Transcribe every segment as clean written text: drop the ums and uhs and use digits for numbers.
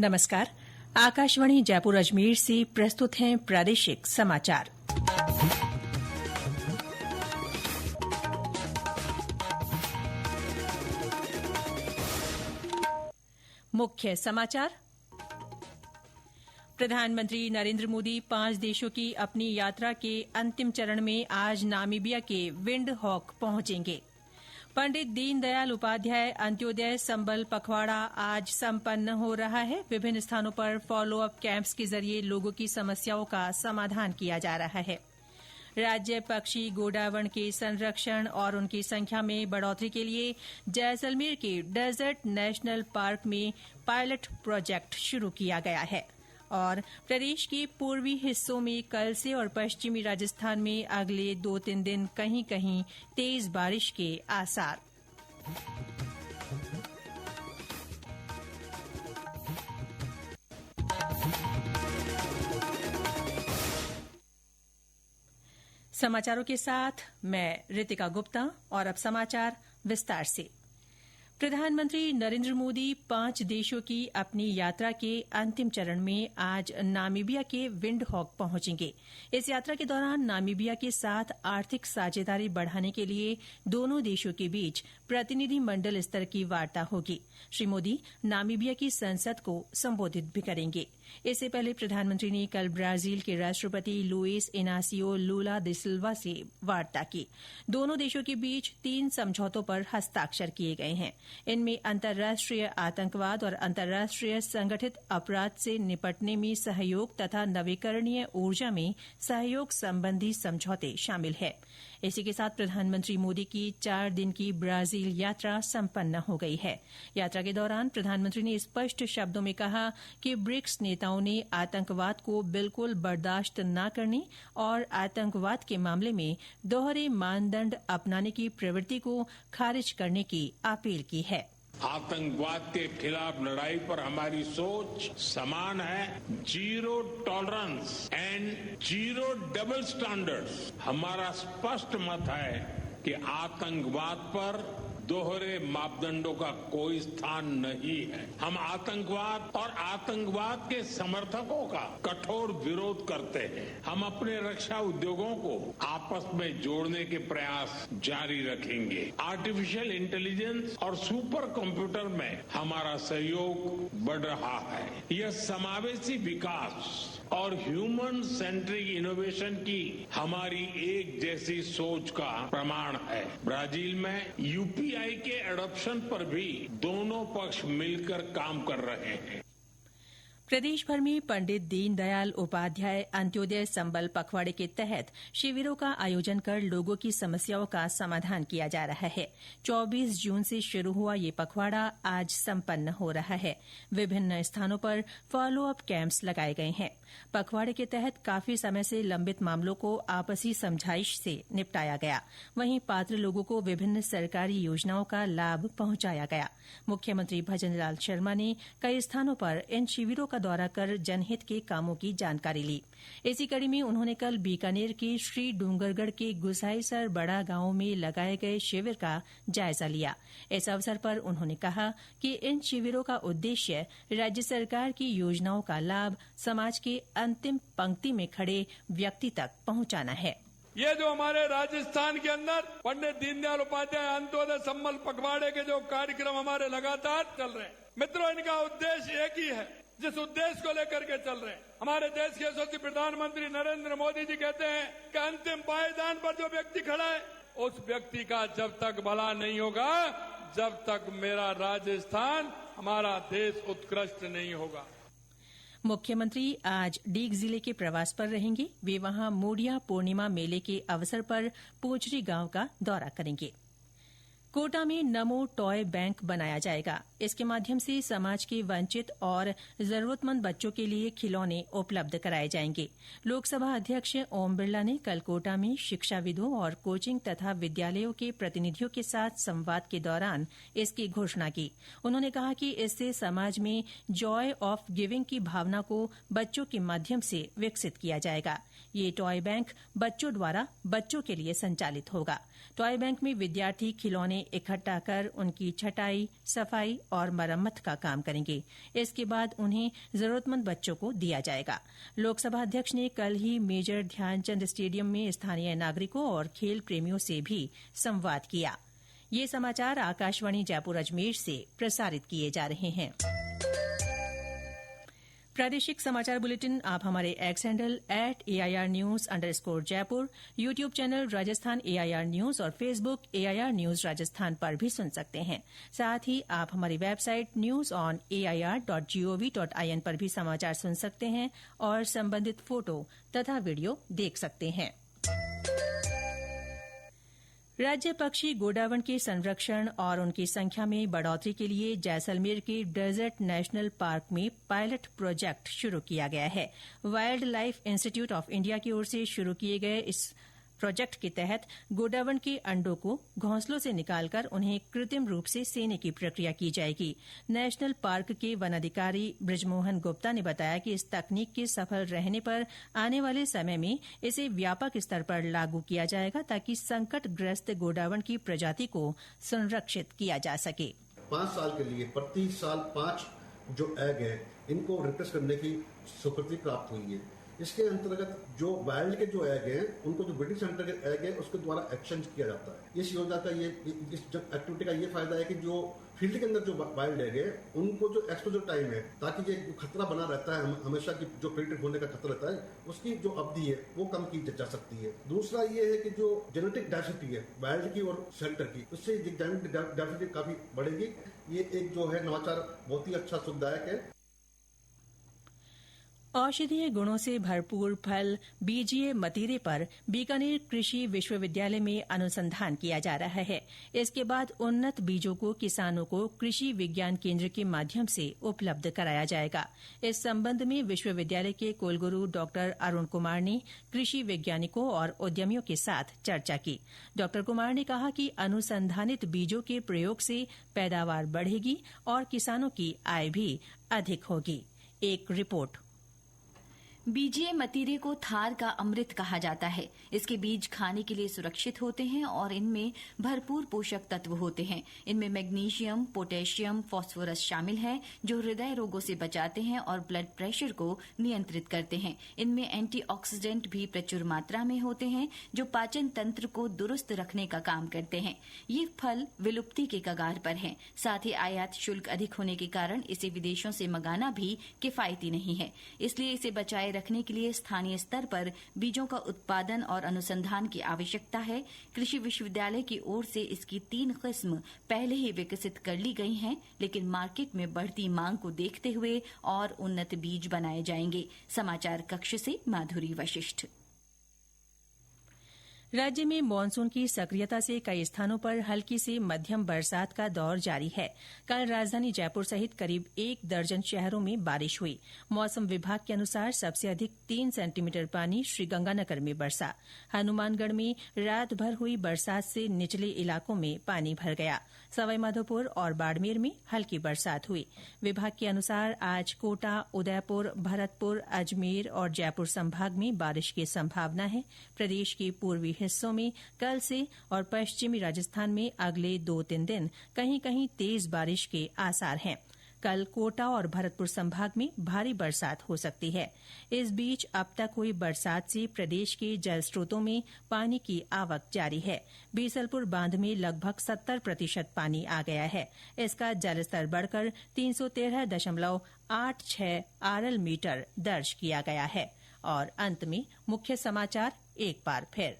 नमस्कार। आकाशवाणी जयपुर अजमेर से प्रस्तुत हैं प्रादेशिक समाचार। मुख्य समाचार। प्रधानमंत्री नरेंद्र मोदी 5 देशों की अपनी यात्रा के अंतिम चरण में आज नामीबिया के विंडहॉक पहुंचेंगे। पंडित दीनदयाल उपाध्याय अंत्योदय संबल पखवाड़ा आज संपन्न हो रहा है। विभिन्न स्थानों पर फॉलो अप कैंप्स के जरिए लोगों की समस्याओं का समाधान किया जा रहा है। राज्य पक्षी गोडावण के संरक्षण और उनकी संख्या में बढ़ोतरी के लिए जैसलमेर के डेजर्ट नेशनल पार्क में पायलट प्रोजेक्ट शुरू किया गया है। और प्रदेश के पूर्वी हिस्सों में कल से और पश्चिमी राजस्थान में अगले 2-3 दिन कहीं कहीं तेज बारिश के आसार। समाचारों के साथ मैं रितिका गुप्ता और अब समाचार विस्तार से। प्रधानमंत्री नरेंद्र मोदी 5 देशों की अपनी यात्रा के अंतिम चरण में आज नामीबिया के विंडहॉक पहुंचेंगे। इस यात्रा के दौरान नामीबिया के साथ आर्थिक साझेदारी बढ़ाने के लिए दोनों देशों के बीच प्रतिनिधि मंडल स्तर की वार्ता होगी। श्री मोदी नामीबिया की संसद को संबोधित भी करेंगे। इससे पहले प्रधानमंत्री ने कल ब्राजील के राष्ट्रपति लुइस इनासियो लुला दा सिल्वा से वार्ता की। दोनों देशों के बीच 3 समझौतों पर हस्ताक्षर किए गए हैं। इनमें अंतर्राष्ट्रीय आतंकवाद और अंतर्राष्ट्रीय संगठित अपराध से निपटने में सहयोग तथा नवीकरणीय ऊर्जा में सहयोग संबंधी समझौते शामिल हैं। इसी के साथ प्रधानमंत्री मोदी की 4 दिन की ब्राजील यात्रा संपन्न हो गई है। यात्रा के दौरान प्रधानमंत्री ने स्पष्ट शब्दों में कहा कि ब्रिक्स नेताओं ने आतंकवाद को बिल्कुल बर्दाश्त न करने और आतंकवाद के मामले में दोहरे मानदंड अपनाने की प्रवृत्ति को खारिज करने की अपील की है। आतंकवाद के खिलाफ लड़ाई पर हमारी सोच समान है। 0 टॉलरेंस एंड 0 डबल स्टैंडर्ड्स। हमारा स्पष्ट मत है कि आतंकवाद पर दोहरे मापदंडों का कोई स्थान नहीं है। हम आतंकवाद और आतंकवाद के समर्थकों का कठोर विरोध करते हैं। हम अपने रक्षा उद्योगों को आपस में जोड़ने के प्रयास जारी रखेंगे। आर्टिफिशियल इंटेलिजेंस और सुपर कंप्यूटर में हमारा सहयोग बढ़ रहा है। यह समावेशी विकास और ह्यूमन सेंट्रिक इनोवेशन की हमारी एक जैसी सोच का प्रमाण है। ब्राजील में यूपीआई के एडॉप्शन पर भी दोनों पक्ष मिलकर काम कर रहे हैं। प्रदेश भर में पंडित दीनदयाल उपाध्याय अंत्योदय संबल पखवाड़े के तहत शिविरों का आयोजन कर लोगों की समस्याओं का समाधान किया जा रहा है। 24 जून से शुरू हुआ ये पखवाड़ा आज संपन्न हो रहा है। विभिन्न स्थानों पर फॉलो अप कैंप्स लगाए गए हैं। पखवाड़े के तहत काफी समय से लंबित मामलों को आपसी समझाइश से निपटाया गया। वहीं पात्र लोगों को विभिन्न सरकारी योजनाओं का लाभ पहुंचाया गया। मुख्यमंत्री भजनलाल शर्मा ने कई स्थानों पर इन शिविरों का दौरा कर जनहित के कामों की जानकारी ली। इसी कड़ी में उन्होंने कल बीकानेर के श्री डूंगरगढ़ के गुसाईसर बड़ा गांव में लगाए गए शिविर का जायजा लिया। इस अवसर पर उन्होंने कहा कि इन शिविरों का उद्देश्य राज्य सरकार की योजनाओं का लाभ समाज के अंतिम पंक्ति में खड़े व्यक्ति तक पहुंचाना है। ये जो हमारे राजस्थान के अंदर पंडित दीनदयाल उपाध्याय अंत्योदय संबल पखवाड़े के जो कार्यक्रम हमारे लगातार चल रहे हैं, मित्रों, इनका उद्देश्य एक ही है। जिस उद्देश्य को लेकर के चल रहे हैं, हमारे देश के यशस्वी प्रधानमंत्री नरेंद्र मोदी जी कहते हैं कि अंतिम पायदान पर जो व्यक्ति खड़ा है उस व्यक्ति का जब तक भला नहीं होगा, जब तक मेरा राजस्थान, हमारा देश उत्कृष्ट नहीं होगा। मुख्यमंत्री आज डीग जिले के प्रवास पर रहेंगे। वे वहां मोडिया पूर्णिमा मेले के अवसर पर पोचरी गांव का दौरा करेंगे। कोटा में नमो टॉय बैंक बनाया जाएगा। इसके माध्यम से समाज के वंचित और जरूरतमंद बच्चों के लिए खिलौने उपलब्ध कराए जाएंगे। लोकसभा अध्यक्ष ओम बिरला ने कल कोटा में शिक्षाविदों और कोचिंग तथा विद्यालयों के प्रतिनिधियों के साथ संवाद के दौरान इसकी घोषणा की। उन्होंने कहा कि इससे समाज में जॉय ऑफ गिविंग की भावना को बच्चों के माध्यम से विकसित किया जाएगा। ये टॉय बैंक बच्चों द्वारा बच्चों के लिए संचालित होगा। टॉय बैंक में विद्यार्थी खिलौने इकट्ठा कर उनकी छटाई, सफाई और मरम्मत का काम करेंगे। इसके बाद उन्हें जरूरतमंद बच्चों को दिया जाएगा। लोकसभा अध्यक्ष ने कल ही मेजर ध्यानचंद स्टेडियम में स्थानीय नागरिकों और खेल प्रेमियों से भी संवाद किया। ये समाचार आकाशवाणी जयपुर अजमेर से प्रसारित किए जा रहे हैं। प्रादेशिक समाचार बुलेटिन आप हमारे x handle @AIRnews_Jaipur, YouTube channel Rajasthan AIR news और फेसबुक AIR न्यूज राजस्थान पर भी सुन सकते हैं। साथ ही आप हमारी वेबसाइट newsonair.gov.in पर भी समाचार सुन सकते हैं और संबंधित फोटो तथा वीडियो देख सकते हैं। राज्य पक्षी गोडावण के संरक्षण और उनकी संख्या में बढ़ोतरी के लिए जैसलमेर के डेजर्ट नेशनल पार्क में पायलट प्रोजेक्ट शुरू किया गया है। Wild life institute of India की ओर से शुरू किए गए इस प्रोजेक्ट के तहत गोडावण के अंडों को घोंसलों से निकालकर उन्हें कृत्रिम रूप से सेने की प्रक्रिया की जाएगी। नेशनल पार्क के वनाधिकारी बृजमोहन गुप्ता ने बताया कि इस तकनीक के सफल रहने पर आने वाले समय में इसे व्यापक स्तर पर लागू किया जाएगा ताकि संकटग्रस्त गोडावण की प्रजाति को संरक्षित किया जा सके। 5 साल के लिए प्रति साल 5 जो एग है इनको रिप्लेस करने की स्वीकृति प्राप्त हुई है। इसके अंतर्गत जो वाइल्ड के जो एग हैं उनको जो ब्रिटिश सेंटर के एग है उसके द्वारा एक्सचेंज किया जाता है। इस योजना का इस एक्टिविटी का ये फायदा है कि जो फील्ड के अंदर जो वाइल्ड एग है उनको जो एक्सपोजर टाइम है ताकि ये खतरा बना रहता है हमेशा की जो प्रेडेटर होने का खतरा रहता है उसकी जो अवधि है वो कम की जा सकती है। दूसरा ये है कि जो जेनेटिक डाइवर्सिटी है वाइल्ड की और सेंटर की उससे जेनेटिक डाइवर्सिटी काफी बढ़ेगी। ये एक जो है नवाचार बहुत ही अच्छा सुखदायक है। औषधीय गुणों से भरपूर फल बीजीय मतीरे पर बीकानेर कृषि विश्वविद्यालय में अनुसंधान किया जा रहा है। इसके बाद उन्नत बीजों को किसानों को कृषि विज्ञान केंद्र के माध्यम से उपलब्ध कराया जाएगा। इस संबंध में विश्वविद्यालय के कुलगुरु डॉ अरुण कुमार ने कृषि वैज्ञानिकों और उद्यमियों के साथ चर्चा की। डॉ कुमार ने कहा कि अनुसंधानित बीजों के प्रयोग से पैदावार बढ़ेगी और किसानों की आय भी अधिक होगी। एक रिपोर्ट। बीजीय मतीरे को थार का अमृत कहा जाता है। इसके बीज खाने के लिए सुरक्षित होते हैं और इनमें भरपूर पोषक तत्व होते हैं। इनमें मैग्नीशियम, पोटेशियम, फास्फोरस शामिल है जो हृदय रोगों से बचाते हैं और ब्लड प्रेशर को नियंत्रित करते हैं। इनमें एंटीऑक्सीडेंट भी प्रचुर मात्रा में होते हैं जो पाचन तंत्र को दुरुस्त रखने का काम करते हैं। ये फल विलुप्ति के कगार पर है। साथ ही आयात शुल्क अधिक होने के कारण इसे विदेशों से मंगाना भी किफायती नहीं है। इसलिए इसे बचाए रखने के लिए स्थानीय स्तर पर बीजों का उत्पादन और अनुसंधान की आवश्यकता है। कृषि विश्वविद्यालय की ओर से इसकी 3 किस्म पहले ही विकसित कर ली गई हैं, लेकिन मार्केट में बढ़ती मांग को देखते हुए और उन्नत बीज बनाए जाएंगे। समाचार कक्ष से माधुरी वशिष्ठ। राज्य में मानसून की सक्रियता से कई स्थानों पर हल्की से मध्यम बरसात का दौर जारी है। कल राजधानी जयपुर सहित करीब 1 दर्जन शहरों में बारिश हुई। मौसम विभाग के अनुसार सबसे अधिक 3 सेंटीमीटर पानी श्रीगंगानगर में बरसा। हनुमानगढ़ में रात भर हुई बरसात से निचले इलाकों में पानी भर गया। सवाईमाधोपुर और बाड़मेर में हल्की बरसात हुई। विभाग के अनुसार आज कोटा, उदयपुर, भरतपुर, अजमेर और जयपुर संभाग में बारिश की संभावना है। प्रदेश के पूर्वी हिस्सों में कल से और पश्चिमी राजस्थान में अगले 2-3 दिन कहीं कहीं तेज बारिश के आसार हैं। कल कोटा और भरतपुर संभाग में भारी बरसात हो सकती है। इस बीच अब तक हुई बरसात से प्रदेश के जल स्रोतों में पानी की आवक जारी है। बीसलपुर बांध में लगभग 70% पानी आ गया है। इसका जलस्तर बढ़कर 313.86 आरएल मीटर दर्ज किया गया है। और अंत में मुख्य समाचार एक बार फिर।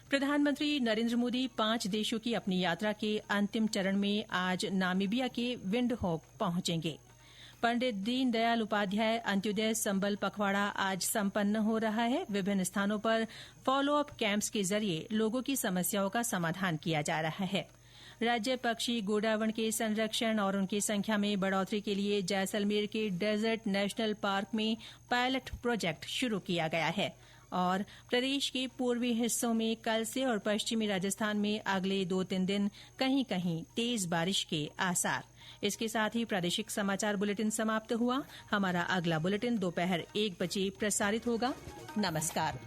प्रधानमंत्री नरेंद्र मोदी 5 देशों की अपनी यात्रा के अंतिम चरण में आज नामीबिया के विंडहोक पहुंचेंगे। पंडित दीनदयाल उपाध्याय अंत्योदय संबल पखवाड़ा आज संपन्न हो रहा है। विभिन्न स्थानों पर फॉलोअप कैंप्स के जरिए लोगों की समस्याओं का समाधान किया जा रहा है। राज्य पक्षी गोडावण के संरक्षण और उनकी संख्या में बढ़ोतरी के लिए जैसलमेर के डेजर्ट नेशनल पार्क में पायलट प्रोजेक्ट शुरू किया गया है। और प्रदेश के पूर्वी हिस्सों में कल से और पश्चिमी राजस्थान में अगले 2-3 दिन कहीं कहीं तेज बारिश के आसार। इसके साथ ही प्रादेशिक समाचार बुलेटिन समाप्त हुआ। हमारा अगला बुलेटिन दोपहर 1 बजे प्रसारित होगा। नमस्कार।